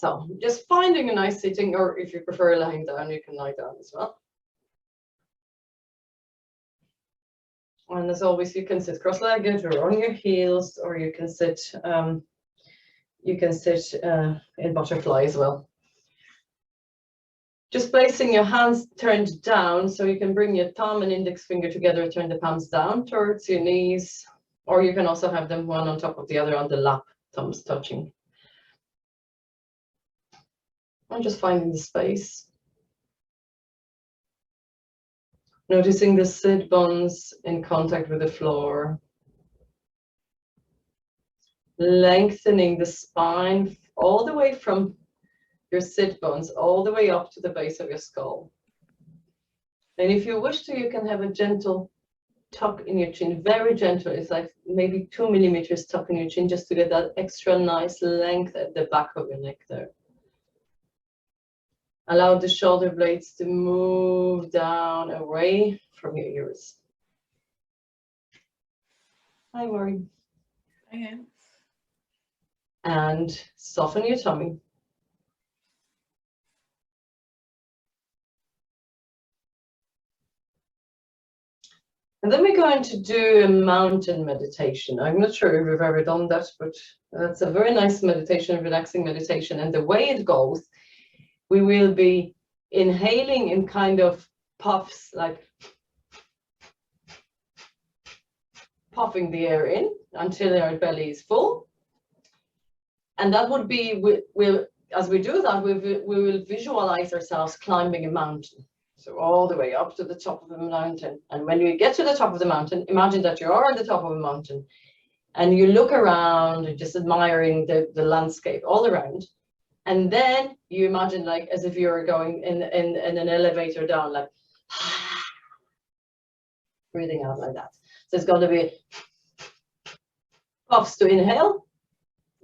So just finding a nice sitting, or if you prefer lying down, you can lie down as well. And as always, you can sit cross-legged or on your heels, or you can sit in butterfly as well. Just placing your hands turned down, so you can bring your thumb and index finger together, turn the palms down towards your knees, or you can also have them one on top of the other on the lap, thumbs touching. I'm just finding the space. Noticing the sit bones in contact with the floor. Lengthening the spine all the way from your sit bones all the way up to the base of your skull. And if you wish to, you can have a gentle tuck in your chin, very gentle. It's like maybe 2 millimeters tuck in your chin, just to get that extra nice length at the back of your neck there. Allow the shoulder blades to move down away from your ears. Hi, Maureen. Okay. And soften your tummy. And then we're going to do a mountain meditation. I'm not sure if we've ever done that, but that's a very nice meditation, relaxing meditation. And the way it goes, we will be inhaling in kind of puffs, like puffing the air in until our belly is full. And that would be, as we do that, we will visualize ourselves climbing a mountain. So all the way up to the top of the mountain. And when you get to the top of the mountain, imagine that you are on the top of a mountain and you look around and just admiring the landscape all around. And then you imagine, like, as if you were going in an elevator down, like breathing out like that. So it's going to be puffs to inhale,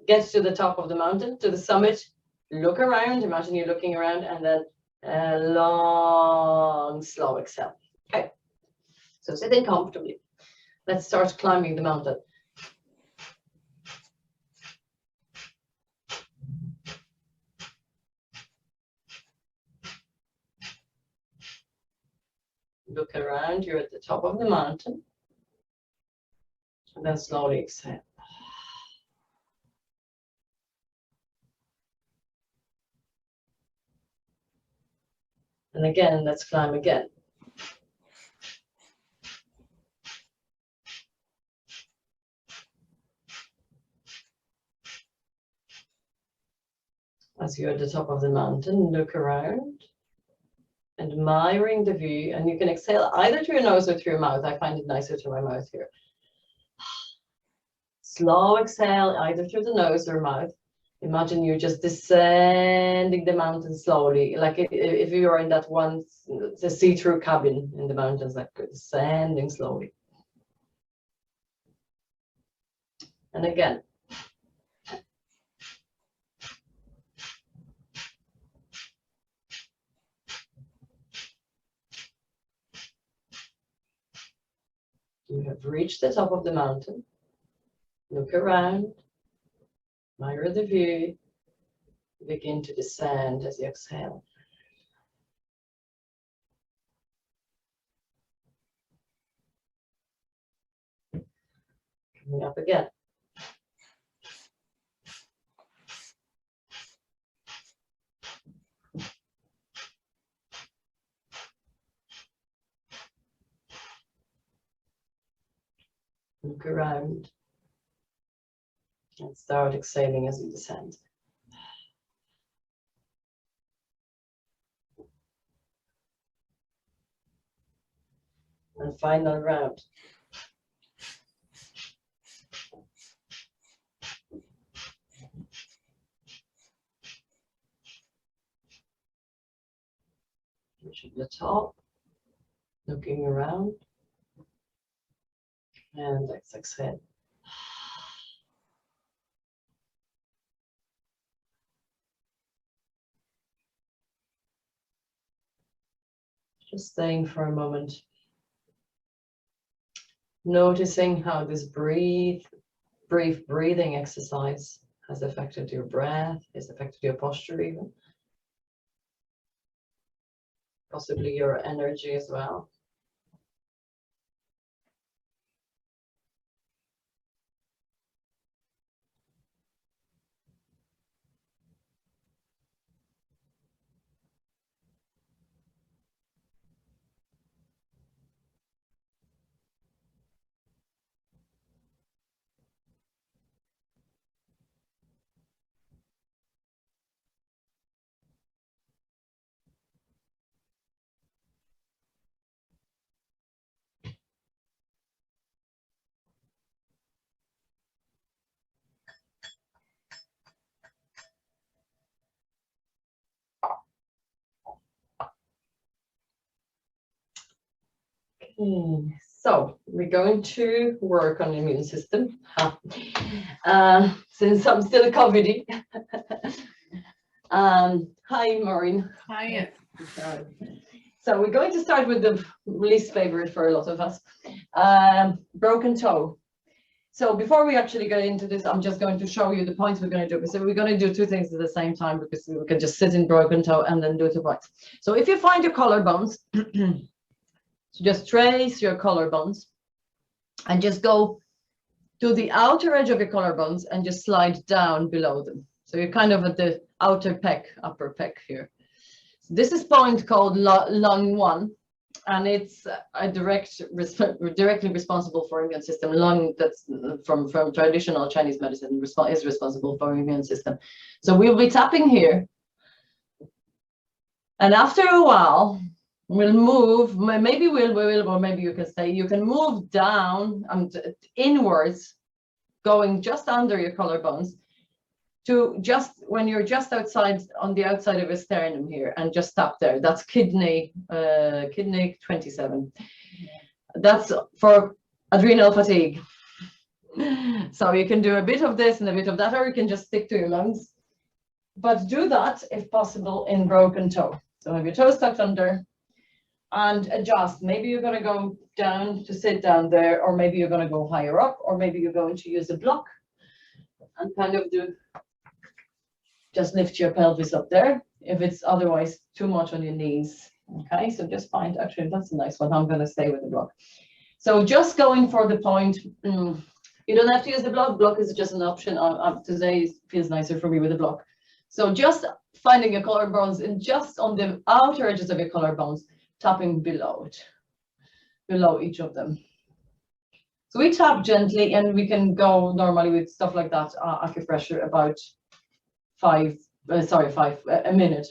get to the top of the mountain, to the summit, look around, imagine you're looking around, and then a long, slow exhale. Okay, so sitting comfortably. Let's start climbing the mountain. Look around, you're at the top of the mountain. And then slowly exhale. And again, let's climb again. As you're at the top of the mountain, look around, admiring the view, and you can exhale either through your nose or through your mouth. I find it nicer through my mouth here. Slow exhale, either through the nose or mouth. Imagine you're just descending the mountain slowly, like if you are in that one, the see-through cabin in the mountains, like descending slowly. And again. You have reached the top of the mountain. Look around, admire the view, begin to descend as you exhale. Coming up again. Look around and start exhaling as you descend. And final round. Reaching the top, looking around, and let's exhale. Just staying for a moment. Noticing how this brief breathing exercise has affected your breath, has affected your posture even. Possibly your energy as well. So we're going to work on the immune system. Since I'm still COVID-y. Hi, Maureen. Hi. So we're going to start with the least favorite for a lot of us, broken toe. So before we actually get into this, I'm just going to show you the points we're going to do. So we're going to do two things at the same time because we can just sit in broken toe and then do 2 points. So if you find your collarbones, so just trace your collarbones and just go to the outer edge of your collarbones and just slide down below them. So you're kind of at the outer pec, upper pec here. So this is point called lung 1, and it's directly responsible for immune system. Lung, that's from traditional Chinese medicine, is responsible for immune system. So we'll be tapping here, and after a while, we'll move. Maybe we will, or maybe you can stay. You can move down and inwards, going just under your collarbones, to just when you're just outside on the outside of a sternum here, and just stop there. That's kidney 27. That's for adrenal fatigue. So you can do a bit of this and a bit of that, or you can just stick to your lungs. But do that if possible in broken toe. So have your toes tucked under and adjust. Maybe you're going to go down to sit down there, or maybe you're going to go higher up, or maybe you're going to use a block and kind of just lift your pelvis up there if it's otherwise too much on your knees. Okay, so just find, actually that's a nice one. I'm going to stay with the block. So just going for the point. You don't have to use the block. Block is just an option. Today it feels nicer for me with the block. So just finding your collarbones and just on the outer edges of your collarbones, tapping below it, below each of them. So we tap gently, and we can go normally with stuff like that, acupressure, about a minute.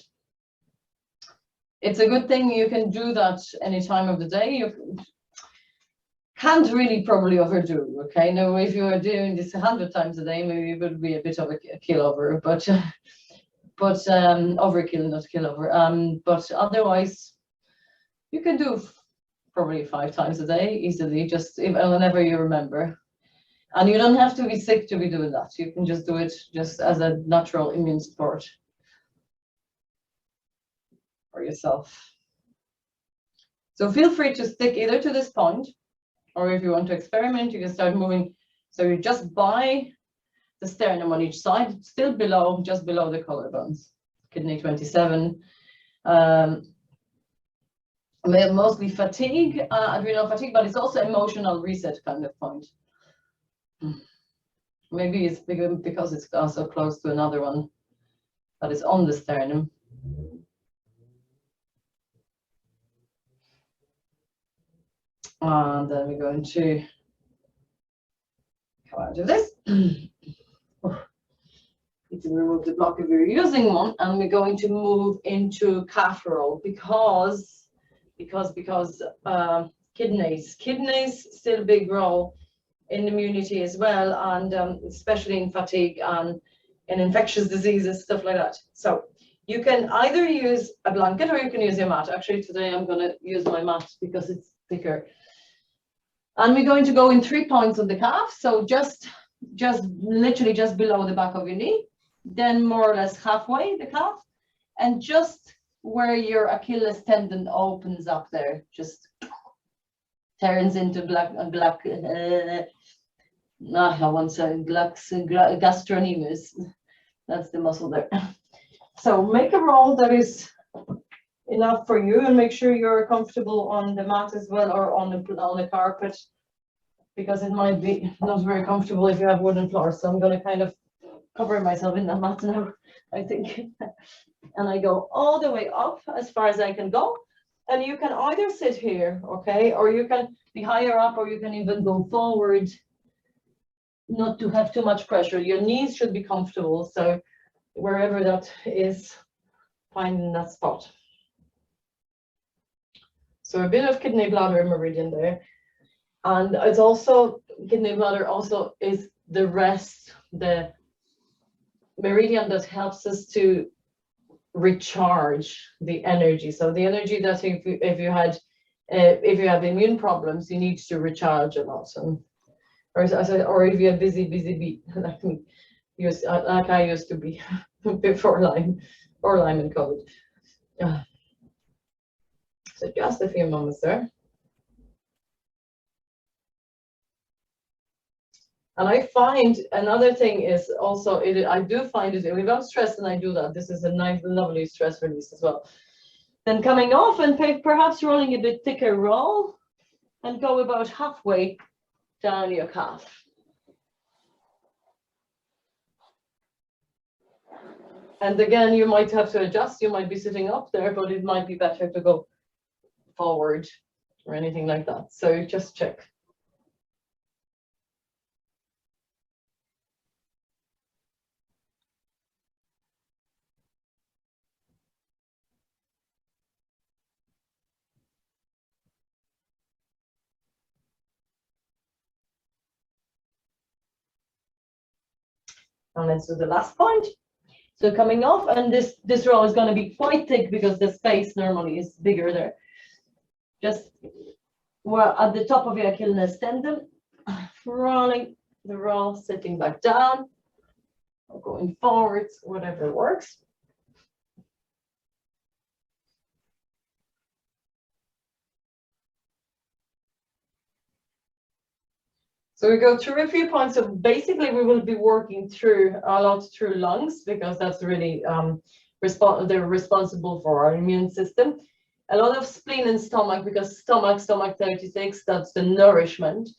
It's a good thing you can do that any time of the day. You can't really probably overdo. Okay, now if you are doing this 100 times a day, maybe it would be a bit of a kill over, but overkill, not kill over. But otherwise, you can do probably 5 times a day easily, just whenever you remember. And you don't have to be sick to be doing that. You can just do it just as a natural immune support for yourself. So feel free to stick either to this point, or if you want to experiment, you can start moving. So you're just by the sternum on each side, still below, just below the collarbones. Kidney 27. Mostly fatigue, adrenal fatigue, but it's also emotional reset kind of point. Maybe it's because it's also close to another one that is on the sternum. And then we're going to come out of this. Need to remove the block if you're using one, and we're going to move into calf roll because kidneys still big role in immunity as well, and especially in fatigue and in infectious diseases, stuff like that. So you can either use a blanket or you can use your mat. Actually, today I'm going to use my mat because it's thicker. And we're going to go in 3 points on the calf. So just literally just below the back of your knee, then more or less halfway the calf, and just where your Achilles tendon opens up there, just turns into black. I want to gastrocnemius. That's the muscle there. So make a roll that is enough for you, and make sure you're comfortable on the mat as well, or on the carpet, because it might be not very comfortable if you have wooden floors. So I'm going to kind of cover myself in that mat now, I think. And I go all the way up as far as I can go. And you can either sit here, okay, or you can be higher up, or you can even go forward, not to have too much pressure. Your knees should be comfortable. So wherever that is, finding that spot. So a bit of kidney bladder meridian there. And it's also, kidney bladder also is the rest, the meridian that helps us to recharge the energy. So the energy that if you have immune problems, you need to recharge a lot. Or if you're busy bee like me, like I used to be before Lyme and COVID. So just a few moments there. And I find another thing is also, I do find it, if I'm stressed and I do that, this is a nice, lovely stress release as well. Then coming off and perhaps rolling a bit thicker roll and go about halfway down your calf. And again, you might have to adjust, you might be sitting up there, but it might be better to go forward or anything like that. So just check. And let's do the last point. So coming off, and this roll is going to be quite thick because the space normally is bigger there. Just we're at the top of your Achilles tendon, rolling the roll, sitting back down, or going forwards, whatever works. So we go through a few points. So basically, we will be working through a lot through lungs, because that's really they're responsible for our immune system. A lot of spleen and stomach, because stomach 36, that's the nourishment,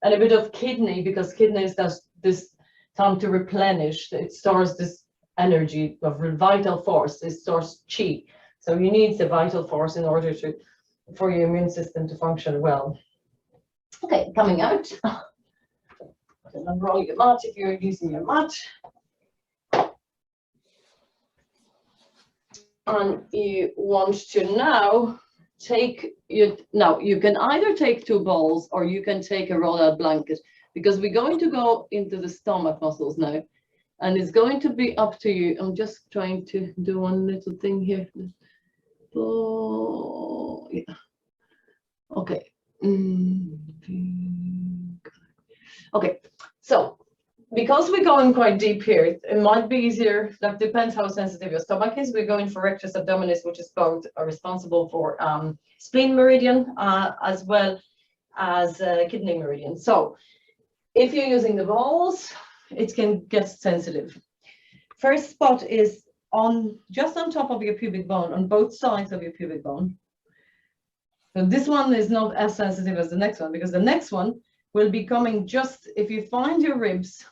and a bit of kidney, because kidneys, that's this time to replenish. It stores this energy of vital force. It stores chi. So you need the vital force in order for your immune system to function well. Okay, coming out. And unroll your mat if you're using your mat. And you want to now you can either take 2 balls, or you can take a roll-out blanket, because we're going to go into the stomach muscles now, and it's going to be up to you. I'm just trying to do one little thing here. Oh, yeah. Okay. Okay, so because we're going quite deep here, it might be easier, that depends how sensitive your stomach is. We're going for rectus abdominis, which is both responsible for spleen meridian as well as kidney meridian. So if you're using the balls, it can get sensitive. First spot is just on top of your pubic bone, on both sides of your pubic bone. So this one is not as sensitive as the next one, because the next one will be coming just, if you find your ribs,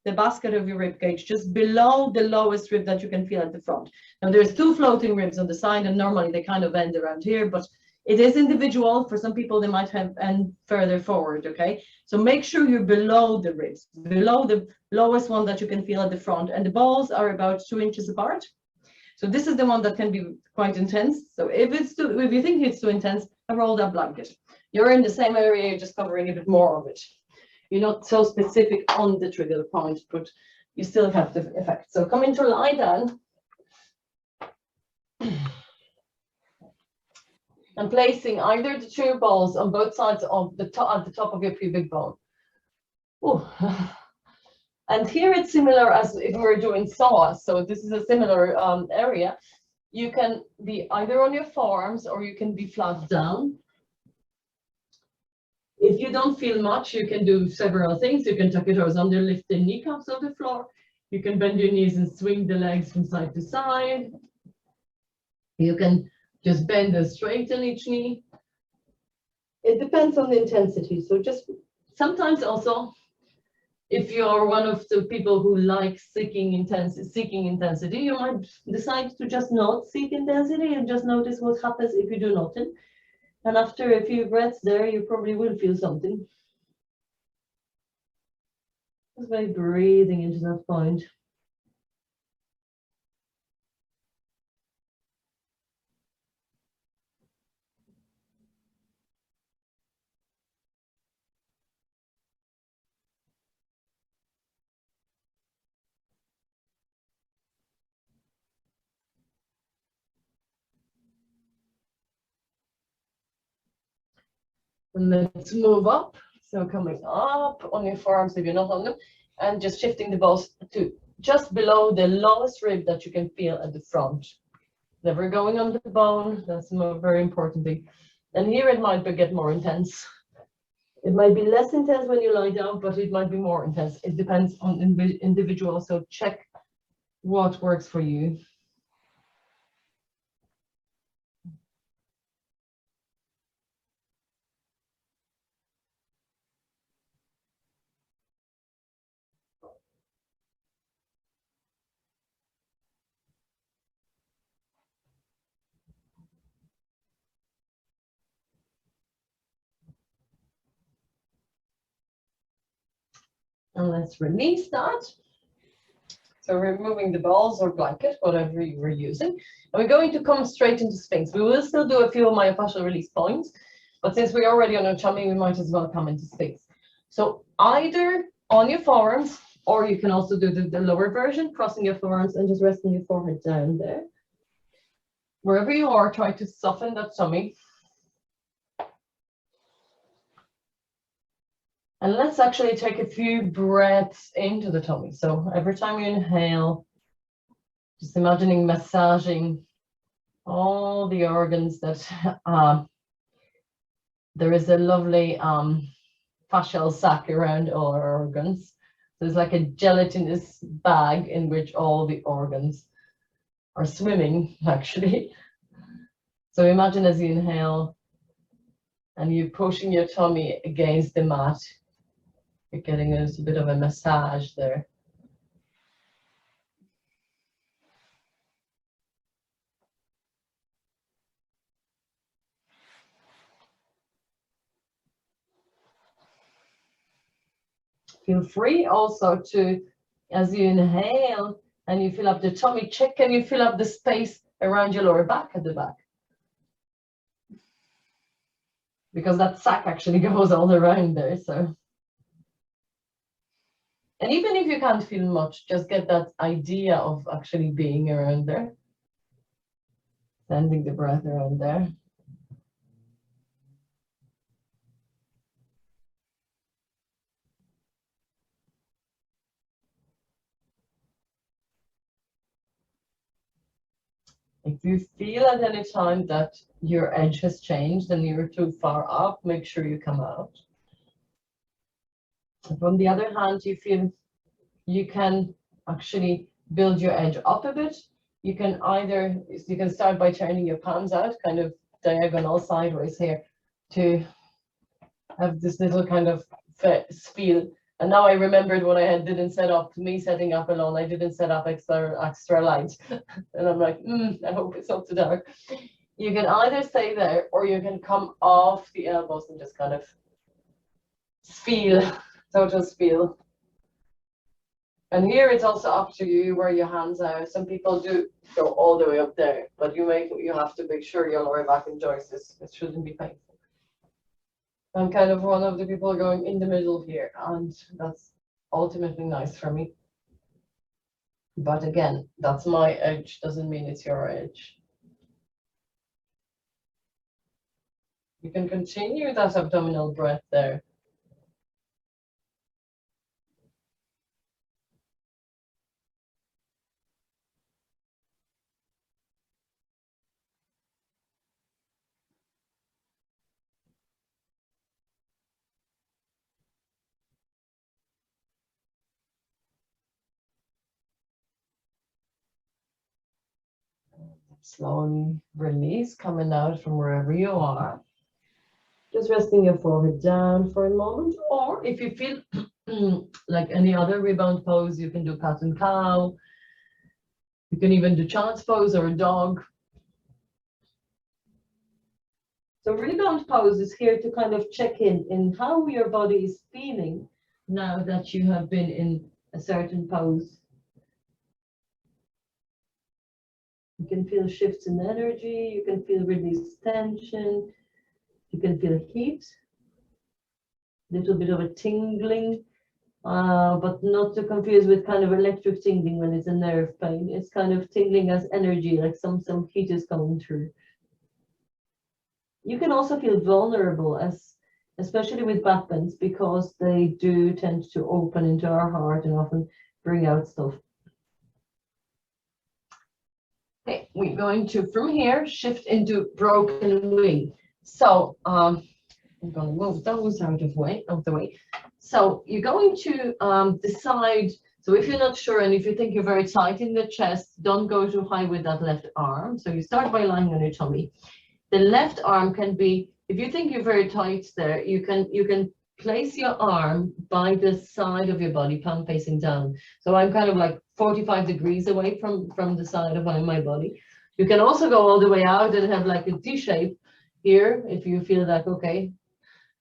the basket of your rib cage, just below the lowest rib that you can feel at the front. Now there's 2 floating ribs on the side, and normally they kind of end around here, but it is individual. For some people, they might have end further forward, okay? So make sure you're below the ribs, below the lowest one that you can feel at the front, and the balls are about 2 inches apart. So this is the one that can be quite intense. So if you think it's too intense, a rolled up blanket. You're in the same area, you're just covering a bit more of it. You're not so specific on the trigger point, but you still have the effect. So come into lie down. And placing either the 2 balls on both sides of the top, at the top of your pubic bone. Ooh. And here it's similar as if we were doing psoas. So this is a similar area. You can be either on your forearms, or you can be flat down. If you don't feel much, you can do several things. You can tuck your toes under, lift the kneecaps off the floor. You can bend your knees and swing the legs from side to side. You can just bend and straighten each knee. It depends on the intensity. So just sometimes also, if you're one of the people who like seeking intensity, you might decide to just not seek intensity and just notice what happens if you do nothing. And after a few breaths there, you probably will feel something. Just by breathing into that point. And let's move up. So coming up on your forearms if you're not on them, and just shifting the balls to just below the lowest rib that you can feel at the front. Never going on the bone, that's a very important thing. And here it might get more intense. It might be less intense when you lie down, but it might be more intense. It depends on individual, so check what works for you. And let's release that. So removing the balls or blanket, whatever you were using. And we're going to come straight into Sphinx. We will still do a few of my myofascial release points, but since we're already on a tummy, we might as well come into Sphinx. So either on your forearms, or you can also do the lower version, crossing your forearms and just resting your forehead down there. Wherever you are, try to soften that tummy. And let's actually take a few breaths into the tummy. So every time you inhale, just imagining massaging all the organs that there is a lovely fascial sac around all our organs. So it's like a gelatinous bag in which all the organs are swimming, actually. So imagine as you inhale and you're pushing your tummy against the mat, you're getting a little bit of a massage there. Feel free also to, as you inhale and you fill up the tummy, check can you fill up the space around your lower back at the back. Because that sac actually goes all around there, so. And even if you can't feel much, just get that idea of actually being around there. Sending the breath around there. If you feel at any time that your edge has changed and you're too far up, make sure you come out. If on the other hand, you feel you can actually build your edge up a bit, you can start by turning your palms out, kind of diagonal sideways here, to have this little kind of feel. And now I remembered when I didn't set up, me setting up alone, I didn't set up extra light. And I'm like, I hope it's not too dark. You can either stay there or you can come off the elbows and just kind of feel, total feel. And here it's also up to you where your hands are. Some people do go all the way up there, but you have to make sure your lower back enjoys this. It shouldn't be painful. I'm kind of one of the people going in the middle here, and that's ultimately nice for me. But again, that's my edge, doesn't mean it's your edge. You can continue that abdominal breath there. Slowly release, coming out from wherever you are. Just resting your forehead down for a moment, or if you feel like any other rebound pose, you can do cat and cow. You can even do child's pose or a dog. So rebound pose is here to kind of check in how your body is feeling now that you have been in a certain pose. You can feel shifts in energy, you can feel released tension, you can feel heat, little bit of a tingling, but not to confuse with kind of electric tingling when it's a nerve pain. It's kind of tingling as energy, like some heat is going through. You can also feel vulnerable, especially with back bends, because they do tend to open into our heart and often bring out stuff. Okay, we're going to, from here, shift into broken wing. So I'm going to move those out of the way. So you're going to decide, so if you're not sure and if you think you're very tight in the chest, don't go too high with that left arm. So you start by lying on your tummy. The left arm can be, if you think you're very tight there, you can place your arm by the side of your body, palm facing down. So I'm kind of like 45 degrees away from the side of my body. You can also go all the way out and have like a T shape here, if you feel like, okay,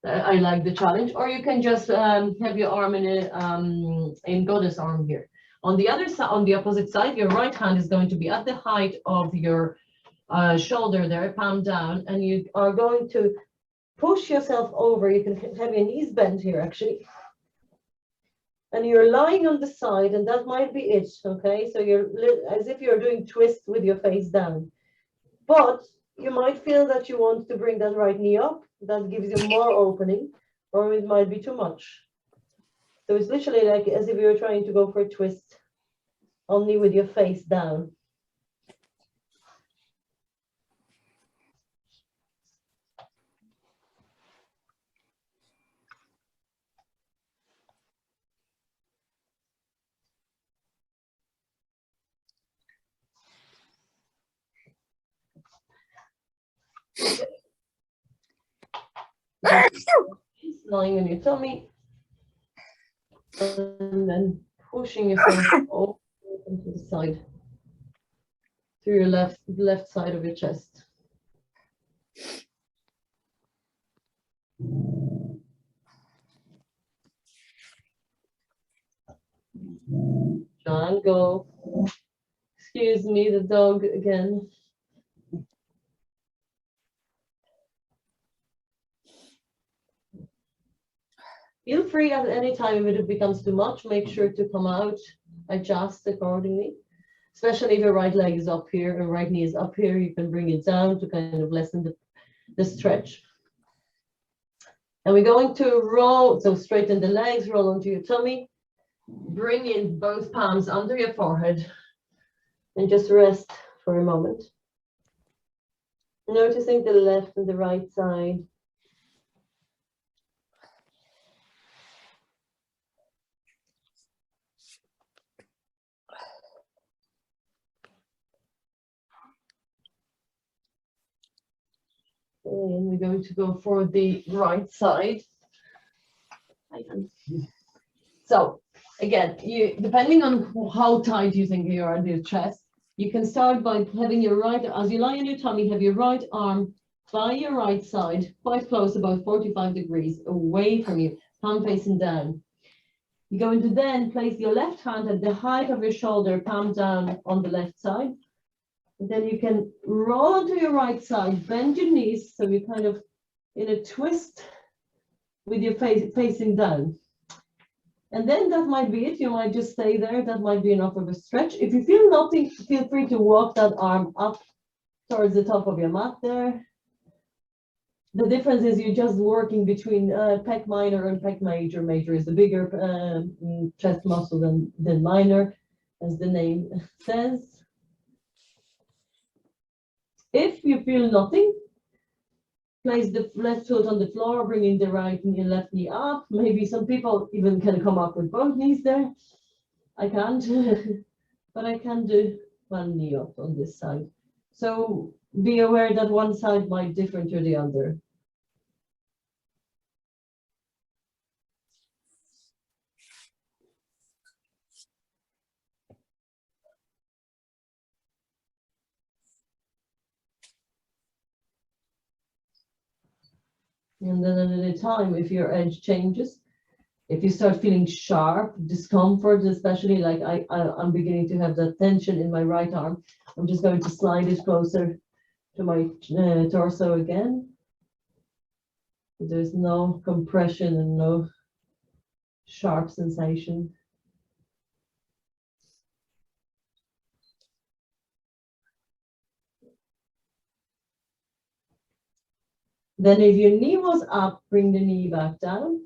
I like the challenge, or you can just have your arm in goddess arm here. On the other side, on the opposite side, your right hand is going to be at the height of your shoulder there, palm down, and you are going to push yourself over. You can have your knees bent here actually, and you're lying on the side, and that might be it. Okay, so you're as if you're doing twist with your face down, but you might feel that you want to bring that right knee up. That gives you more opening, or it might be too much. So it's literally like as if you were trying to go for a twist, only with your face down. Lying on your tummy, and then pushing yourself over to the side, through your left side of your chest. John, go. Excuse me, the dog again. Feel free at any time if it becomes too much, make sure to come out, adjust accordingly. Especially if your right leg is up here and right knee is up here, you can bring it down to kind of lessen the stretch. And we're going to roll, so straighten the legs, roll onto your tummy, bring in both palms under your forehead, and just rest for a moment. Noticing the left and the right side. And we're going to go for the right side. So again, depending on how tight you think you are in your chest, you can start by having your right, as you lie on your tummy, have your right arm by your right side, quite close, about 45 degrees away from you, palm facing down. You're going to then place your left hand at the height of your shoulder, palm down on the left side. And then you can roll to your right side, bend your knees, so you're kind of in a twist with your face facing down. And then that might be it. You might just stay there. That might be enough of a stretch. If you feel nothing, feel free to walk that arm up towards the top of your mat there. The difference is you're just working between pec minor and pec major. Major is the bigger chest muscle than minor, as the name says. If you feel nothing, place the left foot on the floor, bringing the right knee and left knee up. Maybe some people even can come up with both knees there. I can't, but I can do one knee up on this side. So be aware that one side might differ to the other. And then at any time, if your edge changes, if you start feeling sharp, discomfort, especially like I'm beginning to have that tension in my right arm, I'm just going to slide it closer to my torso again. There's no compression and no sharp sensation. Then if your knee was up, bring the knee back down.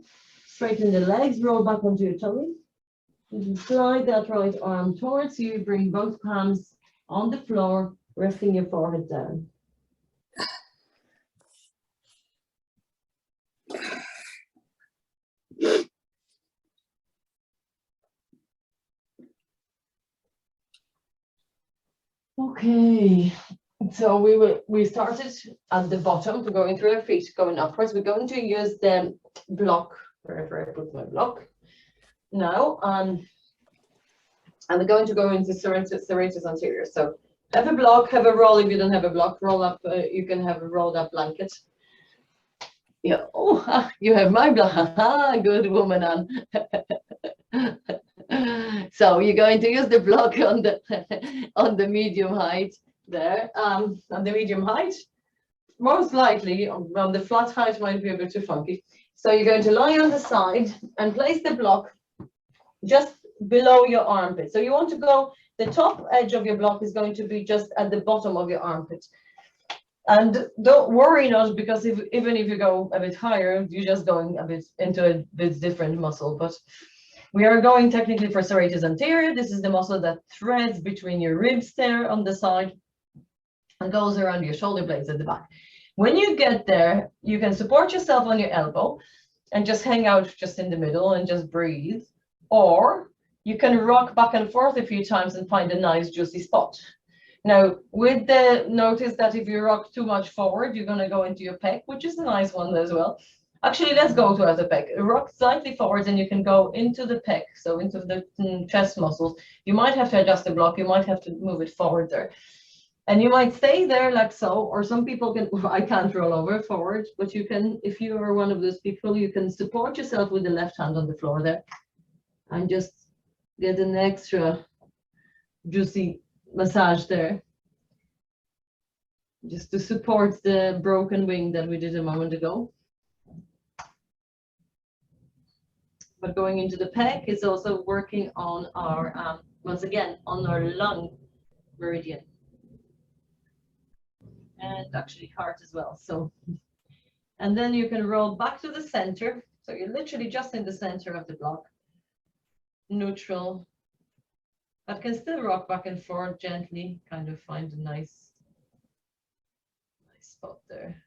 Straighten the legs, roll back onto your tummy. You can slide that right arm towards you, bring both palms on the floor, resting your forehead down. Okay, so we started at the bottom, we're going through our feet, going upwards. We're going to use the block, wherever I put my block now, and we're going to go into serratus anterior. So have a block, have a roll. If you don't have a block, roll up, you can have a rolled up blanket. Yeah, oh, you have my block, good woman, Anne. So you're going to use the block on the medium height there, on the medium height. Most likely on the flat height might be a bit too funky. So you're going to lie on the side and place the block just below your armpit. So you want to go, the top edge of your block is going to be just at the bottom of your armpit. And don't worry not, because even if you go a bit higher, you're just going a bit into a bit different muscle. But we are going technically for serratus anterior. This is the muscle that threads between your ribs there on the side and goes around your shoulder blades at the back. When you get there, you can support yourself on your elbow and just hang out just in the middle and just breathe. Or you can rock back and forth a few times and find a nice juicy spot. Now, with the notice that if you rock too much forward, you're going to go into your pec, which is a nice one as well. Actually, let's go to the pec. Rock slightly forwards and you can go into the pec, so into the chest muscles. You might have to adjust the block. You might have to move it forward there. And you might stay there like so, or some people can, I can't roll over forward, but you can, if you are one of those people, you can support yourself with the left hand on the floor there and just get an extra juicy massage there, just to support the broken wing that we did a moment ago. But going into the pec is also working on our, once again, on our lung meridian. And actually heart as well. So, and then you can roll back to the center. So you're literally just in the center of the block, neutral, but can still rock back and forth gently, kind of find a nice spot there.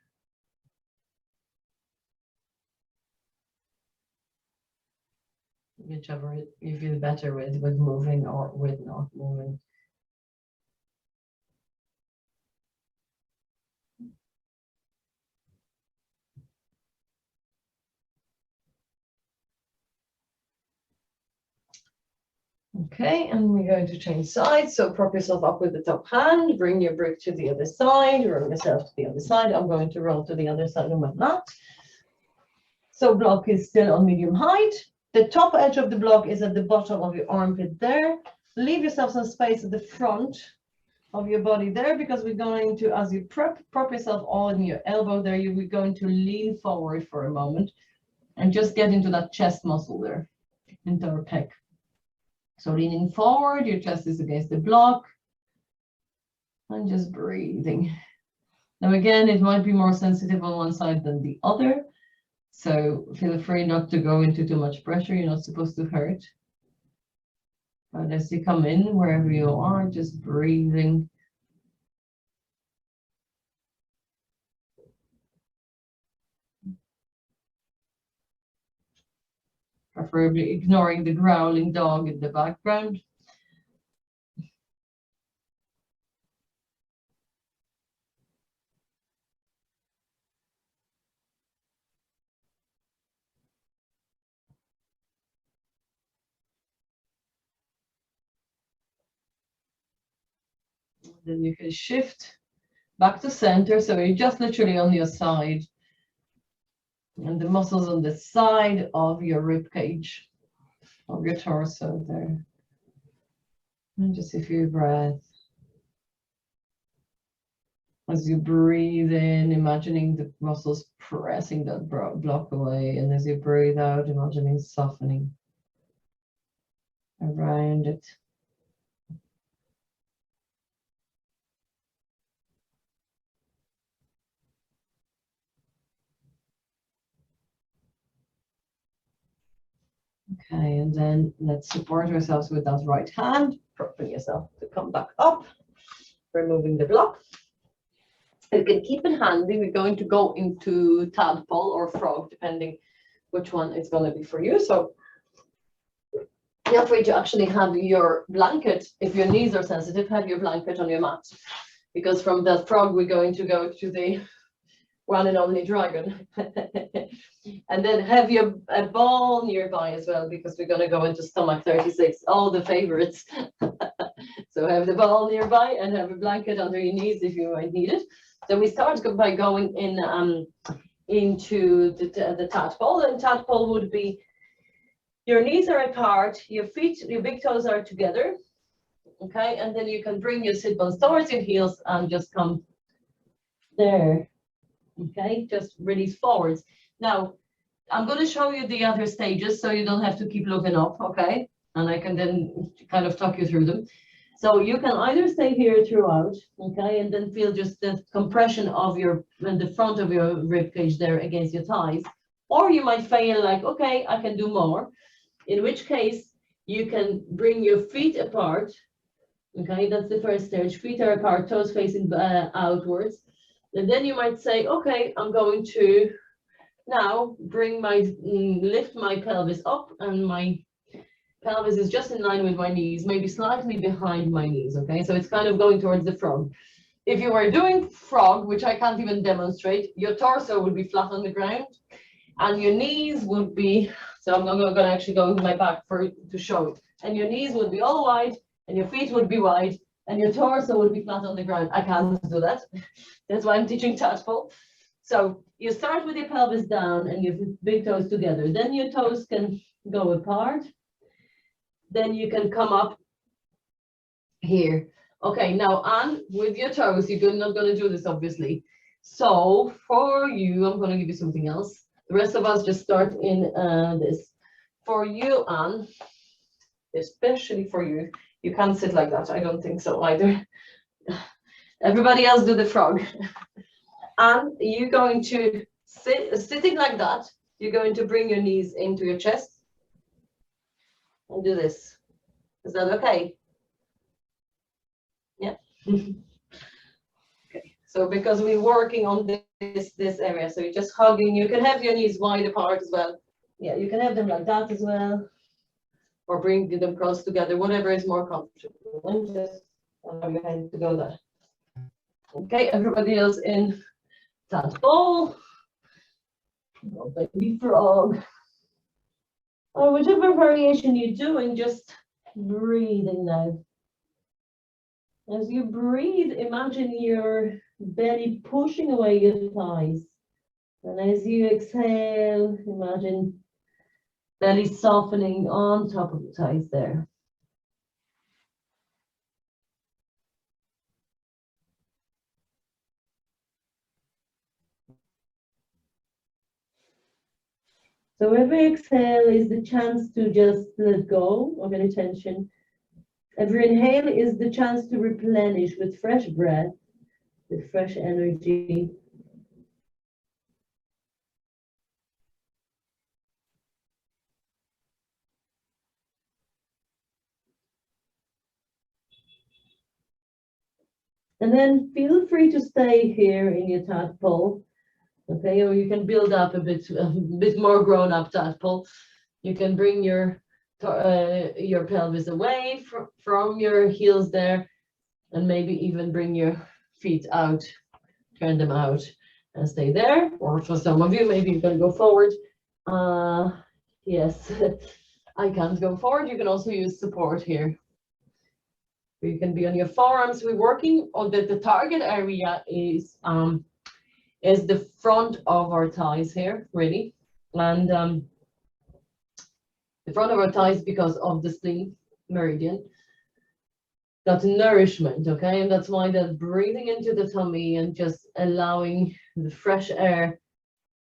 Whichever you feel better with moving or with not moving. Okay, and we're going to change sides. So prop yourself up with the top hand, bring your brick to the other side, roll yourself to the other side. I'm going to roll to the other side of my mat. So block is still on medium height. The top edge of the block is at the bottom of your armpit there. Leave yourself some space at the front of your body there, because we're going to, as you prop yourself on your elbow there, we're going to lean forward for a moment and just get into that chest muscle there, into our pec. So leaning forward, your chest is against the block and just breathing. Now again, it might be more sensitive on one side than the other. So feel free not to go into too much pressure. You're not supposed to hurt. But as you come in, wherever you are, just breathing. Preferably ignoring the growling dog in the background. Then you can shift back to center. So you're just literally on your side. And the muscles on the side of your rib cage, of your torso there. And just a few breaths. As you breathe in, imagining the muscles pressing that block away. And as you breathe out, imagining softening around it. Okay, and then let's support ourselves with that right hand, propping yourself to come back up, removing the block. You can keep it handy. We're going to go into tadpole or frog, depending which one it's going to be for you. So feel free to actually have your blanket, if your knees are sensitive, have your blanket on your mat. Because from that frog, we're going to go to the one and only dragon. And then have your a ball nearby as well, because we're going to go into stomach 36, all the favorites. So have the ball nearby and have a blanket under your knees if you might need it. So we start by going in into the tadpole, and tadpole would be your knees are apart, your feet, your big toes are together, okay, and then you can bring your sit bones towards your heels and just come there, okay, just release forwards. Now, I'm going to show you the other stages so you don't have to keep looking up, okay, and I can then kind of talk you through them. So you can either stay here throughout, okay, and then feel just the compression of the front of your rib cage there against your thighs, or you might feel like, okay, I can do more, in which case you can bring your feet apart, okay, that's the first stage, feet are apart, toes facing outwards, and then you might say, okay, I'm going to now bring lift my pelvis up, and my pelvis is just in line with my knees, maybe slightly behind my knees, okay? So it's kind of going towards the frog. If you were doing frog, which I can't even demonstrate, your torso would be flat on the ground and your knees would be, so I'm going to actually go with my back to show it. And your knees would be all wide and your feet would be wide and your torso would be flat on the ground. I can't do that. That's why I'm teaching tadpole. So you start with your pelvis down and your big toes together. Then your toes can go apart. Then you can come up here. Okay, now on with your toes, you're not going to do this obviously. So for you, I'm going to give you something else. The rest of us just start in this. For you, Anne, especially for you, you can't sit like that. I don't think so either. Everybody else do the frog. And you're going to sitting like that, you're going to bring your knees into your chest. And do this. Is that okay? Yeah. Okay. So because we're working on this area, so you're just hugging. You can have your knees wide apart as well. Yeah, you can have them like that as well, or bring them close together, whatever is more comfortable. And just allow your hand to go there. Okay, everybody else in tadpole. Oh, baby frog. Or whichever variation you're doing, just breathing now. As you breathe, imagine your belly pushing away your thighs. And as you exhale, imagine belly softening on top of the thighs there. So every exhale is the chance to just let go of any tension. Every inhale is the chance to replenish with fresh breath, with fresh energy. And then feel free to stay here in your tadpole. Okay, or you can build up a bit more grown-up tadpole. You can bring your pelvis away from your heels there, and maybe even bring your feet out, turn them out, and stay there. Or for some of you, maybe you're going to go forward. Yes, I can't go forward. You can also use support here. You can be on your forearms. We're working on the target area is the front of our thighs here, really. And the front of our thighs because of the spleen meridian. That's nourishment, okay? And that's why that breathing into the tummy and just allowing the fresh air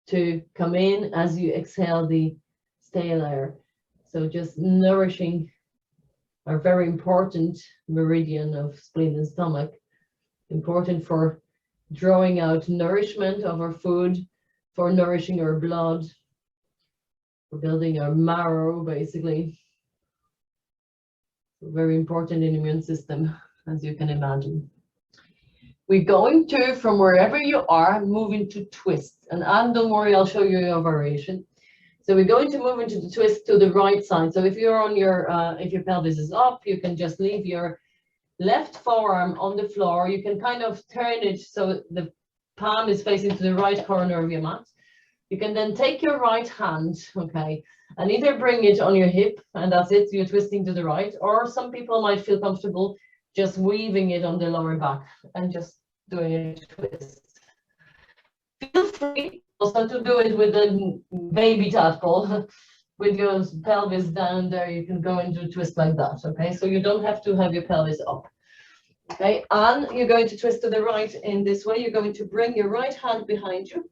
to come in as you exhale the stale air. So just nourishing our very important meridian of spleen and stomach, important for drawing out nourishment of our food, for nourishing our blood, for building our marrow, basically. Very important in the immune system, as you can imagine. We're going to, from wherever you are, move into twist. And don't worry, I'll show you your variation. So we're going to move into the twist to the right side. So if you're on your, if your pelvis is up, you can just leave your left forearm on the floor. You can kind of turn it so the palm is facing to the right corner of your mat. You can then take your right hand, okay, and either bring it on your hip, and that's it, you're twisting to the right, or some people might feel comfortable just weaving it on the lower back and just doing a twist. Feel free also to do it with a baby tadpole, with your pelvis down there. You can go and do a twist like that, okay? So you don't have to have your pelvis up, okay? And you're going to twist to the right in this way. You're going to bring your right hand behind you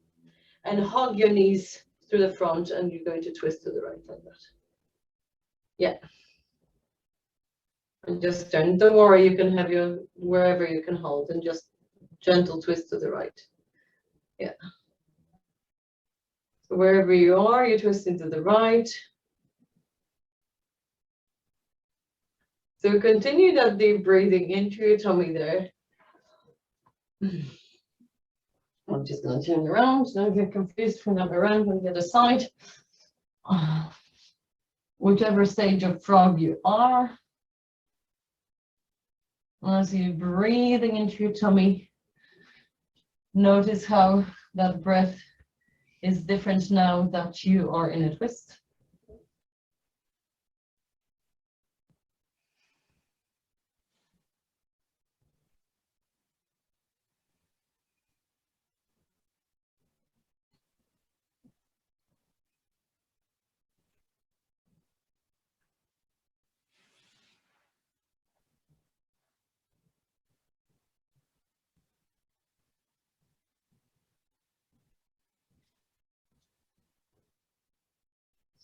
and hug your knees through the front, and you're going to twist to the right like that. Yeah. And just turn. Don't worry, you can have your wherever you can hold, and just gentle twist to the right. Yeah. So wherever you are, you're twisting to the right. So continue that deep breathing into your tummy there. I'm just going to turn around. Don't get confused when I'm around on the other side. Whichever stage of frog you are. As you're breathing into your tummy, notice how that breath is different now that you are in a twist.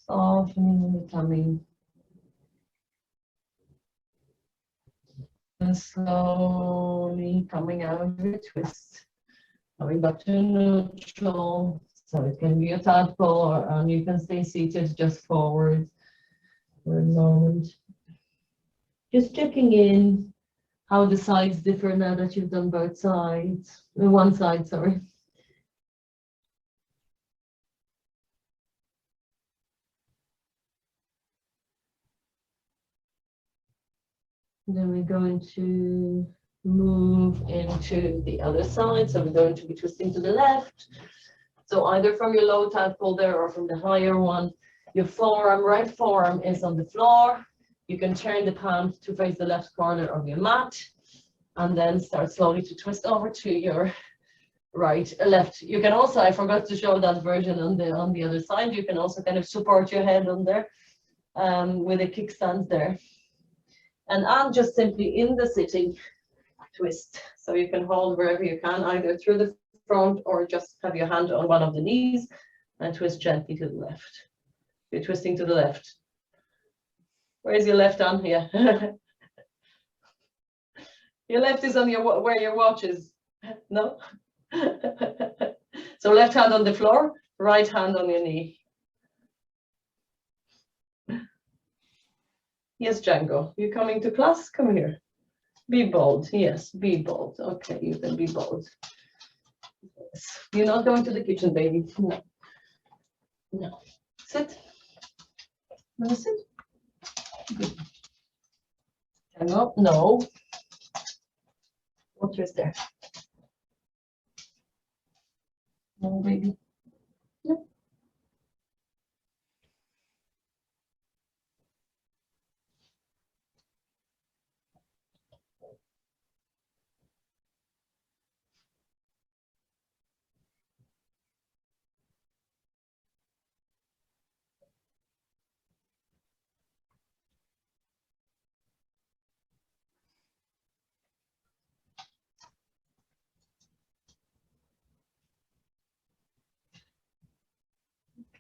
Softening the tummy. And slowly coming out of your twist. Coming back to neutral. So it can be a tadpole, or you can stay seated just forward for a moment. Just checking in how the sides differ now that you've done both sides. One side, sorry. Then we're going to move into the other side. So we're going to be twisting to the left. So either from your low tadpole there or from the higher one, your forearm, right forearm is on the floor. You can turn the palm to face the left corner of your mat, and then start slowly to twist over to your right, left. You can also, I forgot to show that version on the other side. You can also kind of support your head on there with a kickstand there. And I'm just simply in the sitting twist. So you can hold wherever you can, either through the front or just have your hand on one of the knees and twist gently to the left. You're twisting to the left. Where's your left arm here? Your left is on your where your watch is. No? So left hand on the floor, right hand on your knee. Yes, Django, you coming to class? Come here. Be bold. Yes, be bold. Okay, you can be bold. Yes. You're not going to the kitchen, baby. No. No. Sit. Want to sit? Good. Django, no. Water is there. No, baby. No.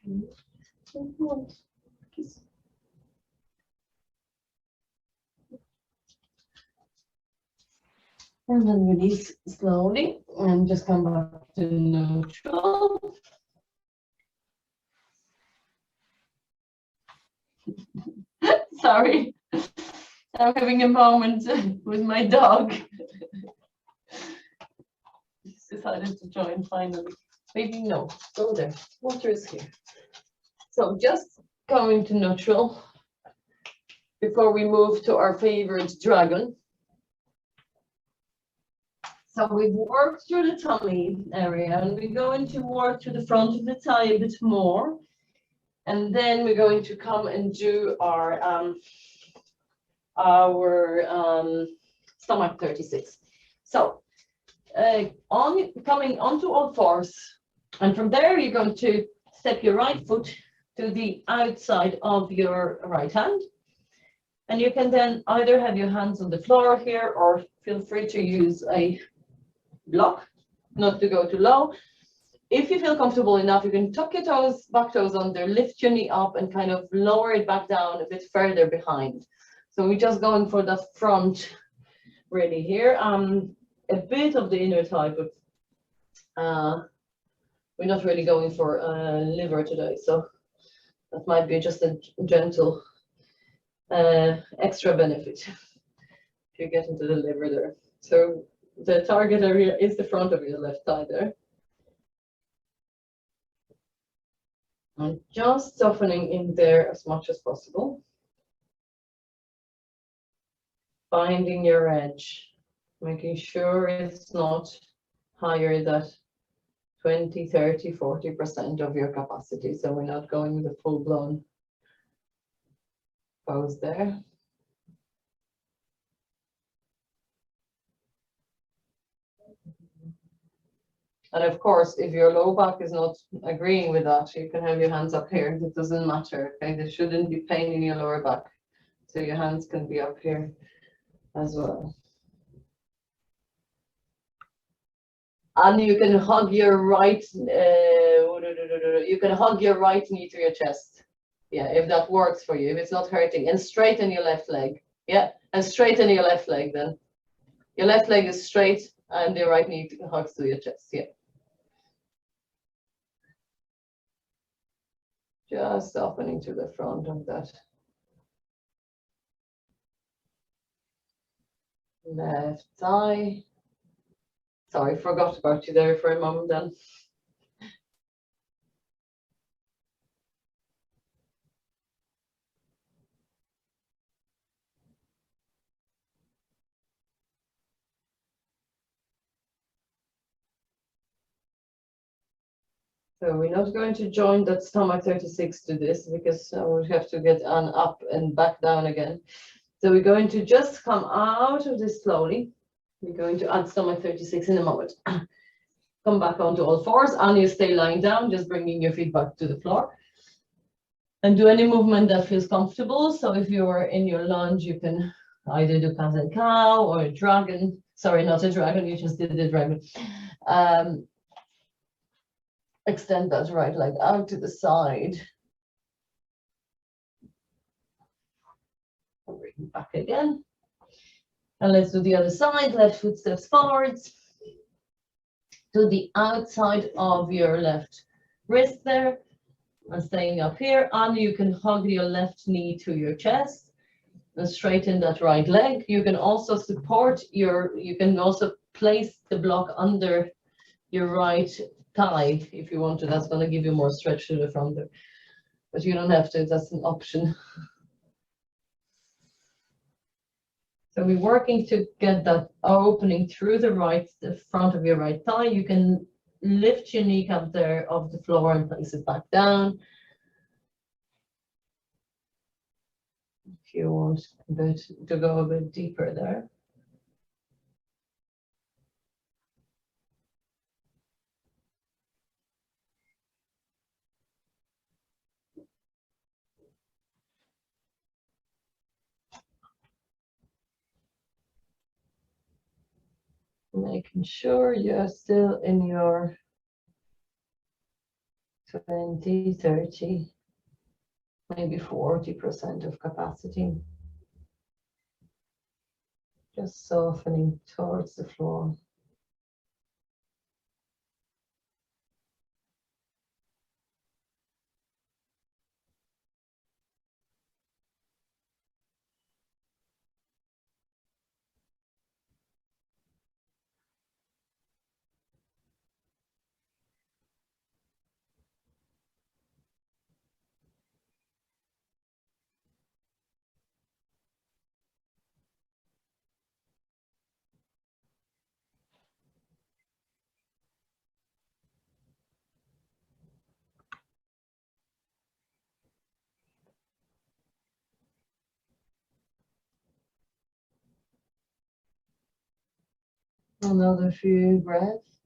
And then release slowly and just come back to neutral. Sorry, I'm having a moment with my dog. He's decided to join finally. Maybe no, go there. Water is here. So just going to neutral before we move to our favorite dragon. So we've worked through the tummy area and we're going to work to the front of the thigh a bit more. And then we're going to come and do our stomach 36. So coming onto all fours, and from there you're going to step your right foot to the outside of your right hand. And you can then either have your hands on the floor here or feel free to use a block, not to go too low. If you feel comfortable enough, you can tuck your toes, back toes under, lift your knee up and kind of lower it back down a bit further behind. So we're just going for the front really here. A bit of the inner thigh, but we're not really going for liver today. So that might be just a gentle extra benefit if you get into the liver there. So the target area is the front of your left thigh there. And just softening in there as much as possible. Finding your edge, making sure it's not higher than 20, 30, 40% of your capacity. So we're not going with a full-blown pose there. And of course, if your low back is not agreeing with that, you can have your hands up here. It doesn't matter, okay? There shouldn't be pain in your lower back. So your hands can be up here as well. And you can hug your right, you can hug your right knee to your chest. Yeah, if that works for you, if it's not hurting. And straighten your left leg. Yeah, and straighten your left leg then. Your left leg is straight and your right knee hugs to your chest. Yeah. Just opening to the front of that. Left thigh. Sorry, forgot about you there for a moment then. So we're not going to join that stomach 36 to this because I would have to get on up and back down again. So we're going to just come out of this slowly. We're going to add stomach 36 in a moment. Come back onto all fours and you stay lying down, just bringing your feet back to the floor. And do any movement that feels comfortable. So if you're in your lunge, you can either do cat and cow or a dragon. Sorry, not a dragon, you just did the dragon. Extend that right leg out to the side. Bring back again. And let's do the other side. Left foot steps forwards to the outside of your left wrist there. And staying up here. And you can hug your left knee to your chest and straighten that right leg. You can also support you can also place the block under your right thigh if you want to. That's going to give you more stretch to the front there. But you don't have to, that's an option. So we're working to get that opening through the front of your right thigh. You can lift your kneecap there off the floor and place it back down. If you want to go a bit deeper there. Making sure you're still in your 20, 30, maybe 40% of capacity. Just softening towards the floor. Another few breaths.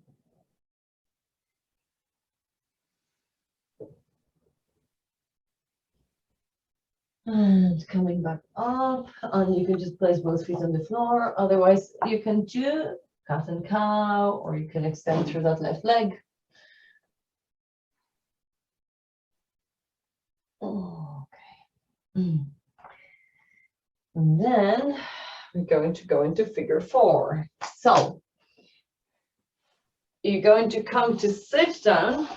And coming back up, and you can just place both feet on the floor. Otherwise, you can do cat and cow, or you can extend through that left leg. Okay. And then we're going to go into figure 4. So you're going to come to sit down.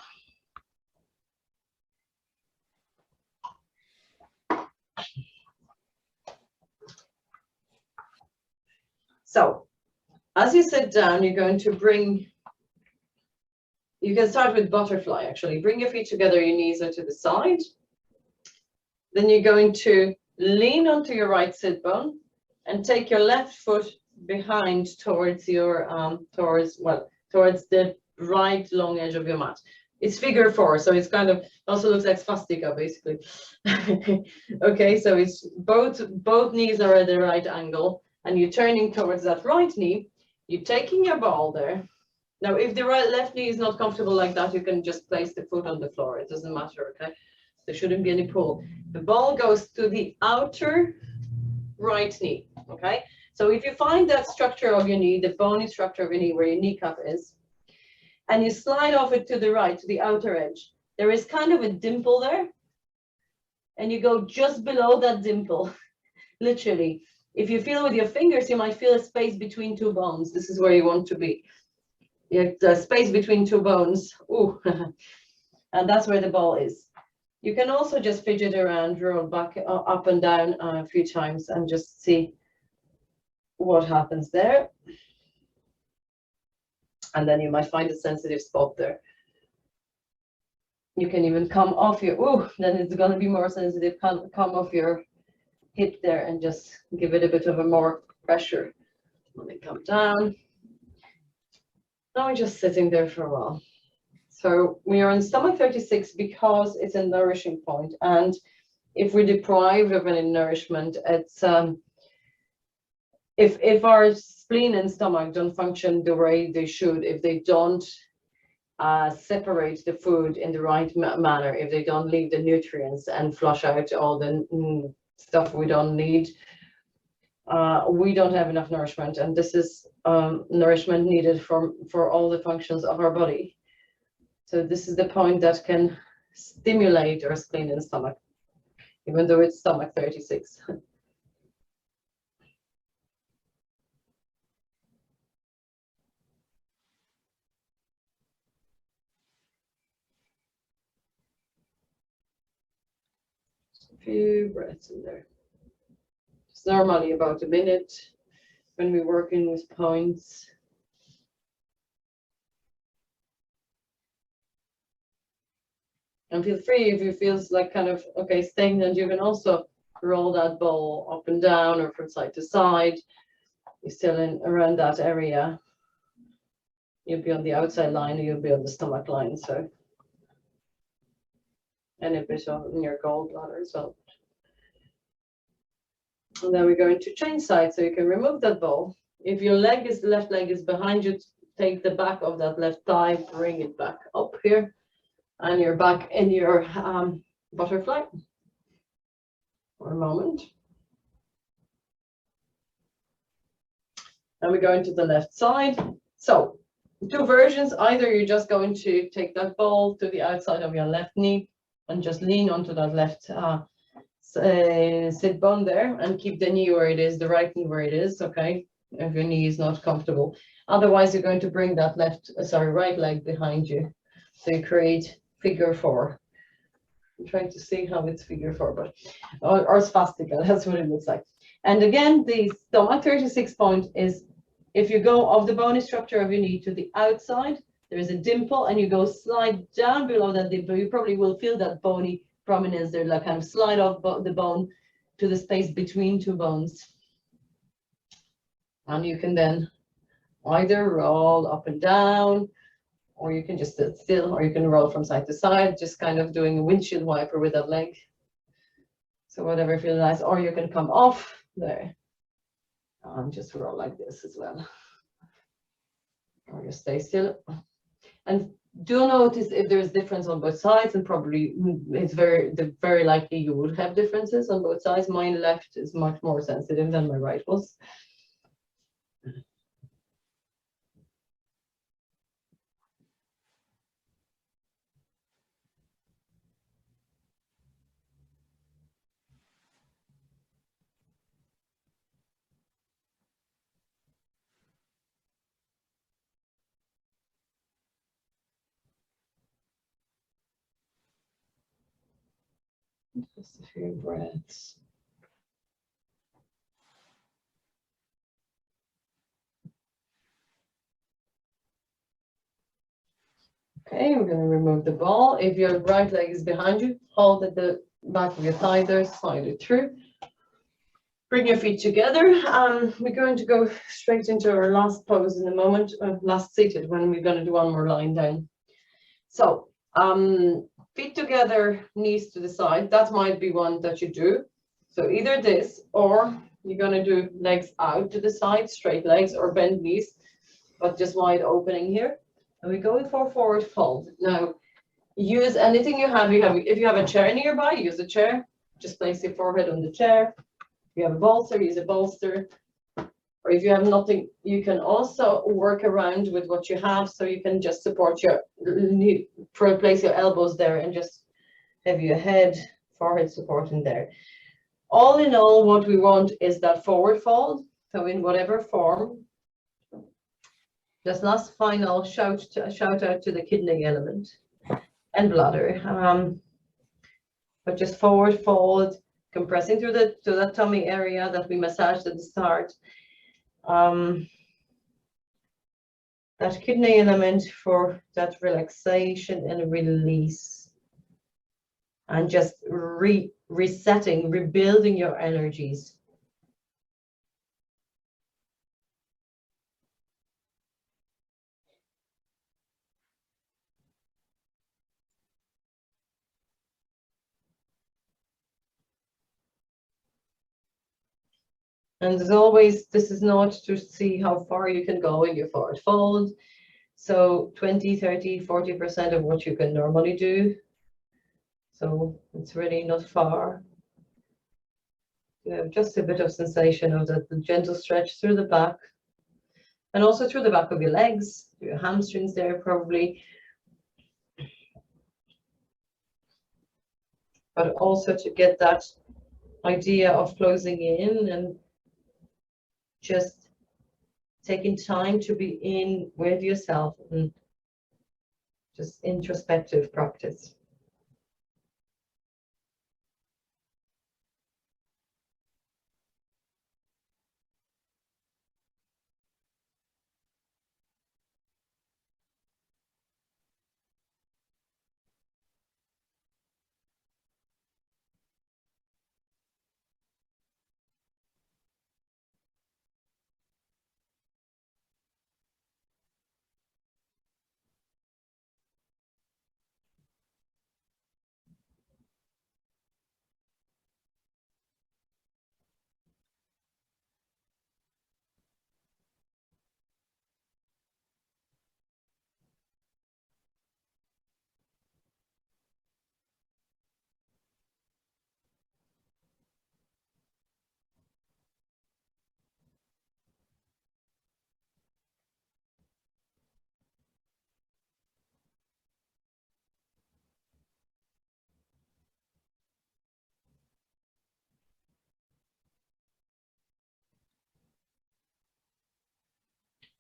So as you sit down, you're going to bring, you can start with butterfly actually. Bring your feet together, your knees are to the side. Then you're going to lean onto your right sit bone and take your left foot behind towards your, towards the right long edge of your mat. It's figure 4, so it's kind of also looks like swastika basically. Okay, so it's both knees are at the right angle, and you're turning towards that right knee. You're taking your ball there. Now, if the left knee is not comfortable like that, you can just place the foot on the floor. It doesn't matter, okay? There shouldn't be any pull. The ball goes to the outer right knee, okay? So if you find that structure of your knee, the bony structure of your knee where your kneecap is, and you slide off it to the right, to the outer edge, there is kind of a dimple there, and you go just below that dimple, literally. If you feel with your fingers, you might feel a space between 2 bones. This is where you want to be. The space between 2 bones, ooh, and that's where the ball is. You can also just fidget around, roll back up and down a few times and just see what happens there. And then you might find a sensitive spot there. You can even come off your, ooh, then it's going to be more sensitive, come off your hip there and just give it a bit of a more pressure. Let me come down. Now we're just sitting there for a while. So we are in stomach 36 because it's a nourishing point. And if we're deprived of any nourishment, it's if our spleen and stomach don't function the way they should, if they don't separate the food in the right manner, if they don't leave the nutrients and flush out all the stuff we don't need, we don't have enough nourishment. And this is nourishment needed for all the functions of our body. So this is the point that can stimulate our spleen and stomach, even though it's stomach 36. A few breaths in there. It's normally about a minute when we're working with points. And feel free if you feel like kind of, okay, stagnant, you can also roll that ball up and down or from side to side. You're still in around that area. You'll be on the outside line or you'll be on the stomach line. So, and a bit of in your gallbladder as well. And then we're going to change sides, so you can remove that ball. If your left leg is behind you, take the back of that left thigh, bring it back up here. And you're back in your butterfly for a moment. And we go into the left side. So two versions. Either you're just going to take that ball to the outside of your left knee and just lean onto that left sit bone there and keep the knee where it is, the right knee where it is, okay? If your knee is not comfortable. Otherwise, you're going to bring that right leg behind you. So you create figure four. I'm trying to see how it's figure four, but or swastika, that's what it looks like. And again, the stomach 36 point is if you go off the bony structure of your knee to the outside, there is a dimple and you go slide down below that dimple. You probably will feel that bony prominence there, like kind of slide off the bone to the space between two bones. And you can then either roll up and down, or you can just sit still, or you can roll from side to side, just kind of doing a windshield wiper with that leg. So whatever feels nice, or you can come off there and just roll like this as well. Or just stay still. And do notice if there's difference on both sides, and probably it's very likely you would have differences on both sides. My left is much more sensitive than my right was. Just a few breaths. Okay, we're going to remove the ball. If your right leg is behind you, hold at the back of your thigh there, slide it through. Bring your feet together. We're going to go straight into our last pose in a moment, last seated, when we're going to do one more line down. So feet together, knees to the side. That might be one that you do. So either this, or you're going to do legs out to the side, straight legs, or bend knees, but just wide opening here. And we're going for forward fold. Now, use anything you have. If you have a chair nearby, use a chair. Just place your forehead on the chair. If you have a bolster, use a bolster. Or if you have nothing, you can also work around with what you have. So you can just support place your elbows there and just have your head, forehead support in there. All in all, what we want is that forward fold. So in whatever form. Just last final shout out to the kidney element and bladder. But just forward fold, compressing through the tummy area that we massaged at the start. That kidney element for that relaxation and release. And just resetting, rebuilding your energies. And as always, this is not to see how far you can go in your forward fold. So 20, 30, 40% of what you can normally do. So it's really not far. You have just a bit of sensation of the gentle stretch through the back. And also through the back of your legs, your hamstrings there probably. But also to get that idea of closing in and just taking time to be in with yourself and just introspective practice.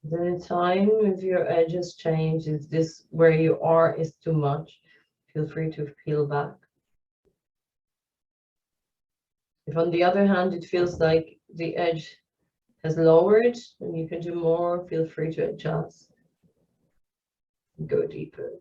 The time if your edges change, is this where you are is too much, feel free to peel back. If on the other hand, it feels like the edge has lowered and you can do more, feel free to adjust and go deeper.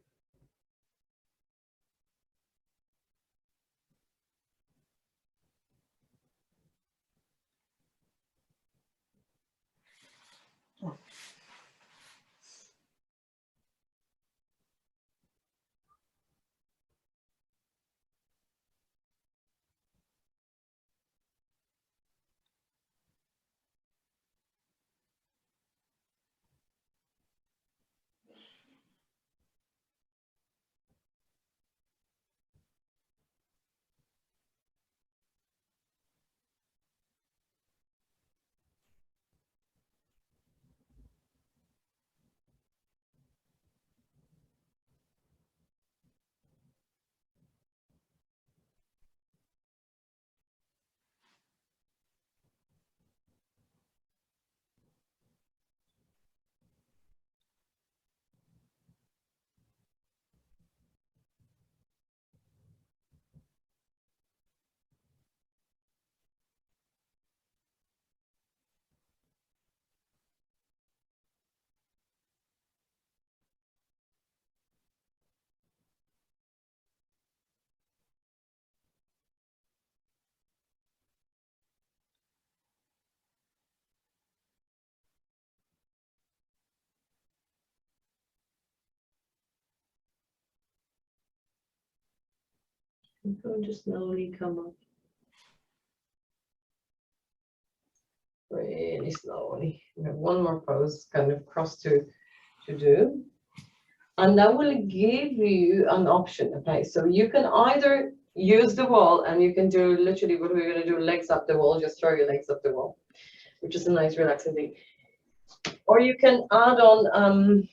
I'm going to slowly come up. Really slowly. We have one more pose, kind of cross to do. And that will give you an option, okay? So you can either use the wall and you can do literally what we're gonna do, legs up the wall, just throw your legs up the wall, which is a nice relaxing thing. Or you can add on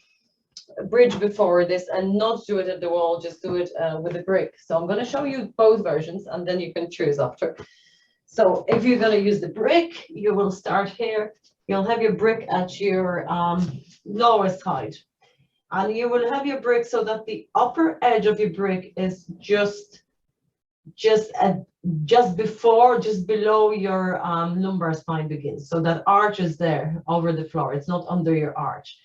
a bridge before this and not do it at the wall, just do it with a brick. So I'm gonna show you both versions and then you can choose after. So if you're gonna use the brick, you will start here. You'll have your brick at your lowest height. And you will have your brick so that the upper edge of your brick is just before, just below your lumbar spine begins. So that arch is there over the floor. It's not under your arch.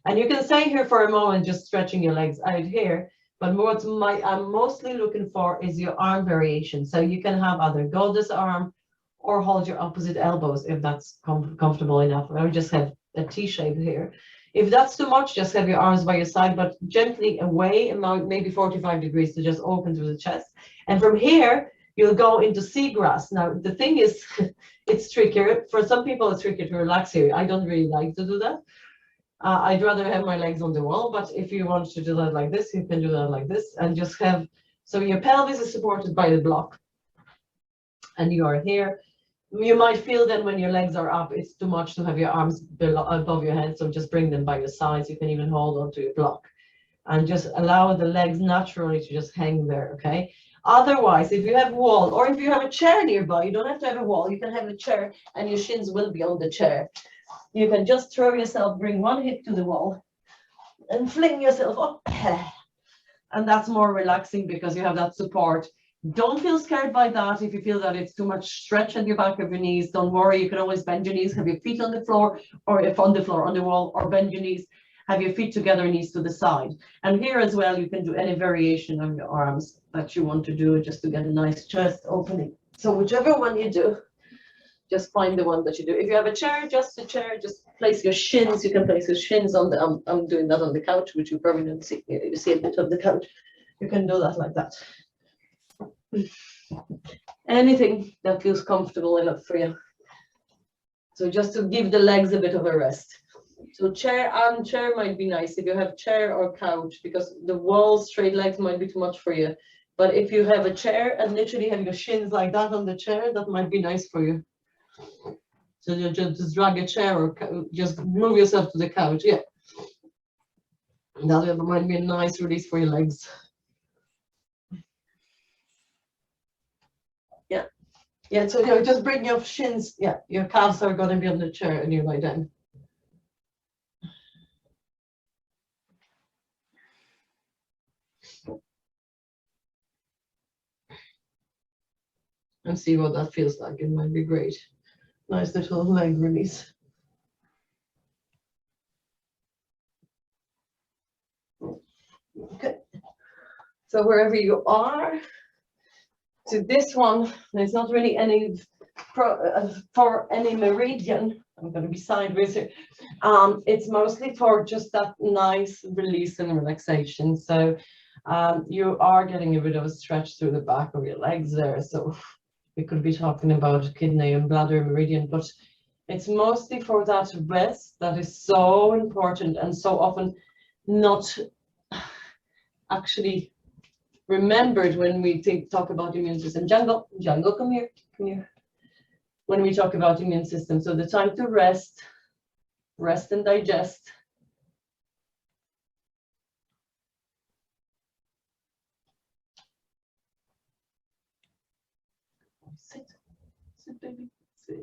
And you can stay here for a moment, just stretching your legs out here. But what I'm mostly looking for is your arm variation. So you can have either go this arm or hold your opposite elbows if that's comfortable enough. I would just have a T shape here. If that's too much, just have your arms by your side, but gently away, about maybe 45 degrees to just open through the chest. And from here, you'll go into seagrass. Now, the thing is, it's trickier. For some people, it's trickier to relax here. I don't really like to do that. I'd rather have my legs on the wall, but if you want to do that like this, you can do that like this and just have, so your pelvis is supported by the block and you are here. You might feel that when your legs are up, it's too much to have your arms below, above your head. So just bring them by your sides. You can even hold onto your block and just allow the legs naturally to just hang there, okay? Otherwise, if you have a wall or if you have a chair nearby, you don't have to have a wall. You can have a chair and your shins will be on the chair. You can just throw yourself, bring one hip to the wall and fling yourself up. And that's more relaxing because you have that support. Don't feel scared by that. If you feel that it's too much stretch at your back of your knees, don't worry. You can always bend your knees, have your feet on the floor, or if on the floor, on the wall, or bend your knees, have your feet together, knees to the side. And here as well, you can do any variation of your arms that you want to do just to get a nice chest opening. So whichever one you do, just find the one that you do. If you have a chair, just a chair, just place your shins. You can place your shins on the, I'm doing that on the couch, which you probably don't see. You see a bit of the couch. You can do that like that. Anything that feels comfortable enough for you. So just to give the legs a bit of a rest. So chair and chair might be nice if you have chair or couch, because the wall straight legs might be too much for you. But if you have a chair and literally have your shins like that on the chair, that might be nice for you. So you just drag a chair or just move yourself to the couch. Yeah. That might be a nice release for your legs. Yeah. Yeah, so you just bring your shins. Yeah, your calves are going to be on the chair and you lie down. And see what that feels like. It might be great. Nice little leg release. Okay. So wherever you are, to this one, there's not really any for any meridian. I'm going to be sideways here. It's mostly for just that nice release and relaxation. So you are getting a bit of a stretch through the back of your legs there. So we could be talking about kidney and bladder meridian, but it's mostly for that rest that is so important and so often not actually remembered when we talk about immune system. Jungle, come here, come here. When we talk about immune system, so the time to rest and digest. Sit, baby, sit.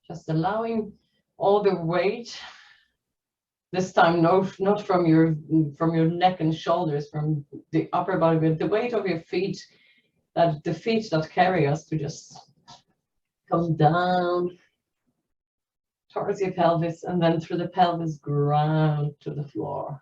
Just allowing all the weight, this time not from your neck and shoulders, from the upper body, but the weight of your feet, that the feet that carry us, to just come down towards your pelvis and then through the pelvis ground to the floor.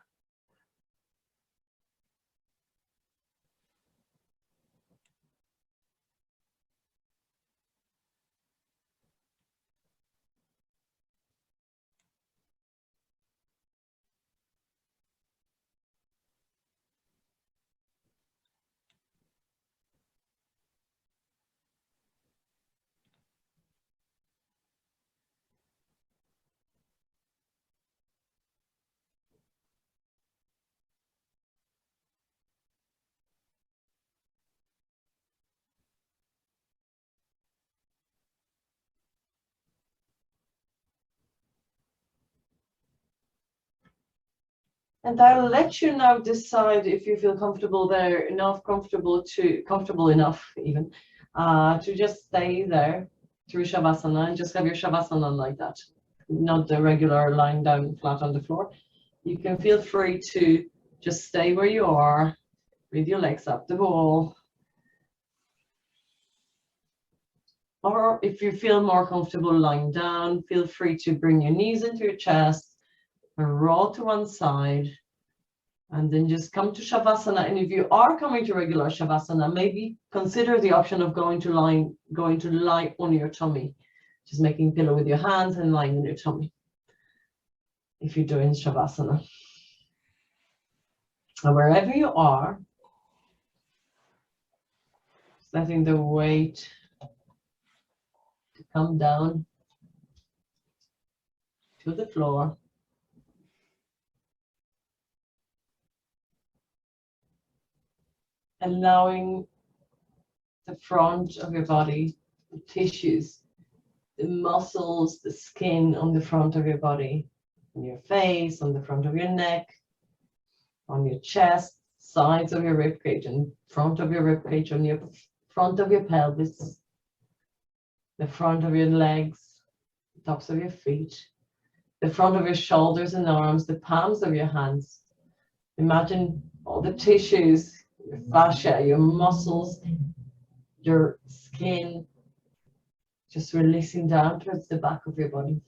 And I'll let you now decide if you feel comfortable there, comfortable enough even, to just stay there through Shavasana and just have your Shavasana like that, not the regular lying down flat on the floor. You can feel free to just stay where you are with your legs up the wall. Or if you feel more comfortable lying down, feel free to bring your knees into your chest, roll to one side, and then just come to Shavasana. And if you are coming to regular Shavasana, maybe consider the option of going to lie on your tummy, just making pillow with your hands and lying on your tummy if you're doing Shavasana. And wherever you are, letting the weight to come down to the floor. Allowing the front of your body, the tissues, the muscles, the skin on the front of your body, on your face, on the front of your neck, on your chest, sides of your ribcage, and front of your ribcage, on your front of your pelvis, the front of your legs, the tops of your feet, the front of your shoulders and arms, the palms of your hands. Imagine all the tissues, your fascia, your muscles, your skin, just releasing down towards the back of your body,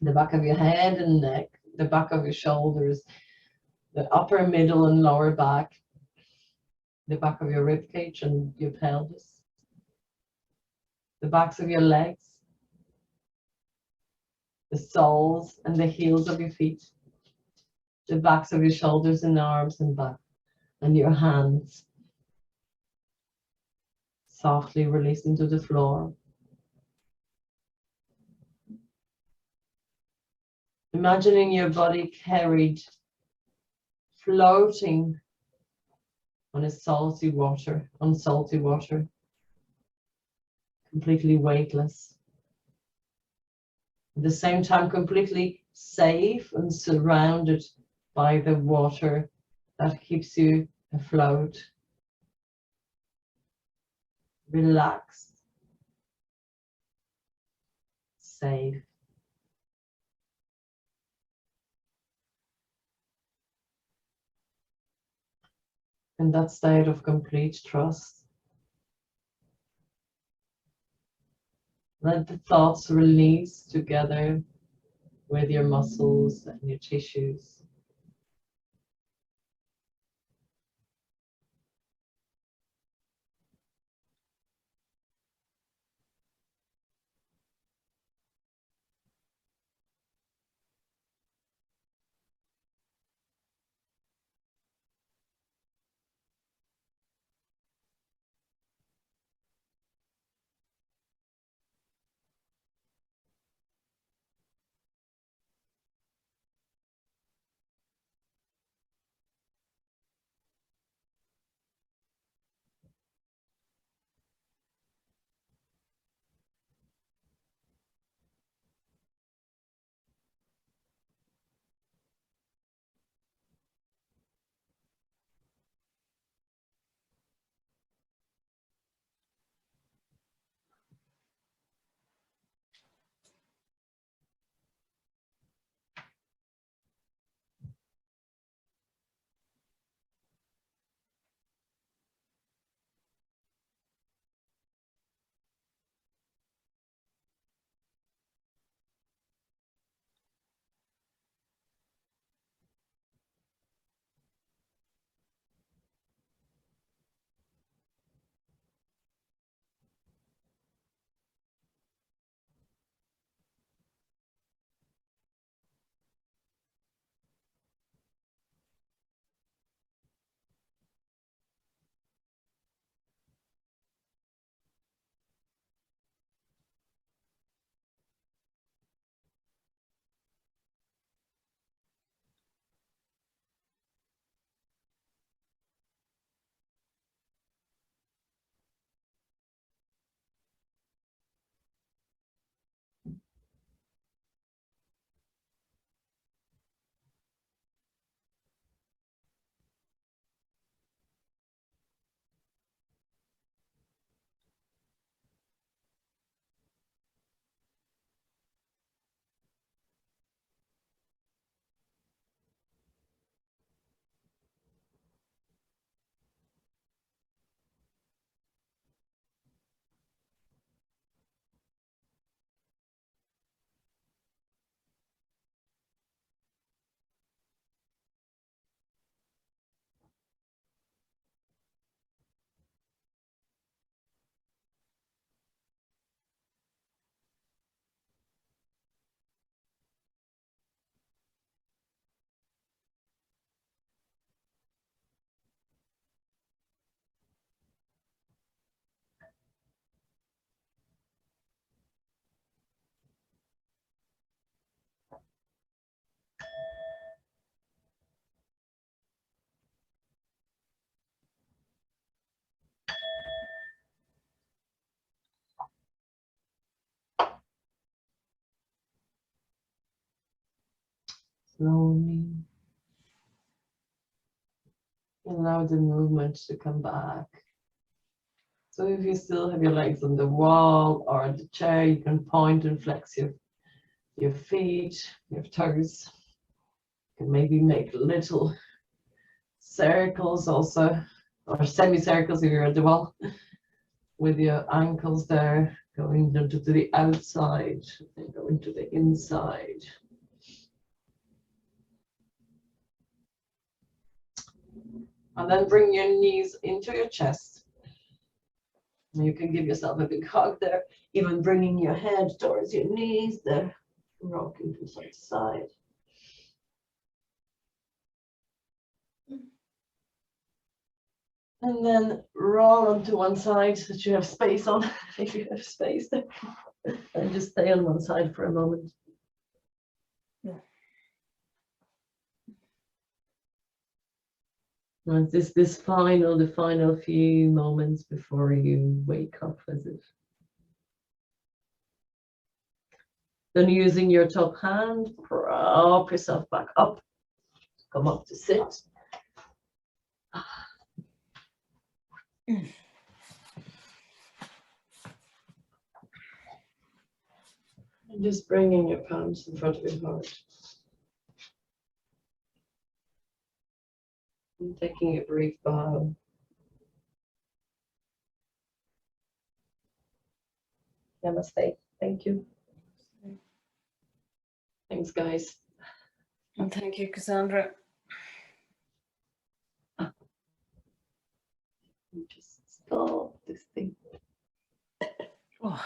the back of your head and neck, the back of your shoulders, the upper, middle, and lower back, the back of your rib cage and your pelvis, the backs of your legs, the soles and the heels of your feet, the backs of your shoulders and arms and back, and your hands, softly releasing to the floor. Imagining your body carried, floating on salty water, completely weightless. At the same time, completely safe and surrounded by the water that keeps you afloat, relaxed, safe. In that state of complete trust, let the thoughts release together with your muscles and your tissues. Slowly allow the movement to come back. So if you still have your legs on the wall or the chair, you can point and flex your feet, your toes. You can maybe make little circles also, or semicircles if you're at the wall, with your ankles there, going into the outside and going to the inside. And then bring your knees into your chest. You can give yourself a big hug there, even bringing your head towards your knees there, rocking from side to side. And then roll onto one side so that you have space on, if you have space there. And just stay on one side for a moment. Yeah. And it's the final few moments before you wake up, as if. Then using your top hand, prop yourself back up. Come up to sit. And just bringing your palms in front of your heart. And taking a brief bow. Namaste. Thank you. Thanks, guys. And thank you, Cassandra. Just stop this thing. Oh.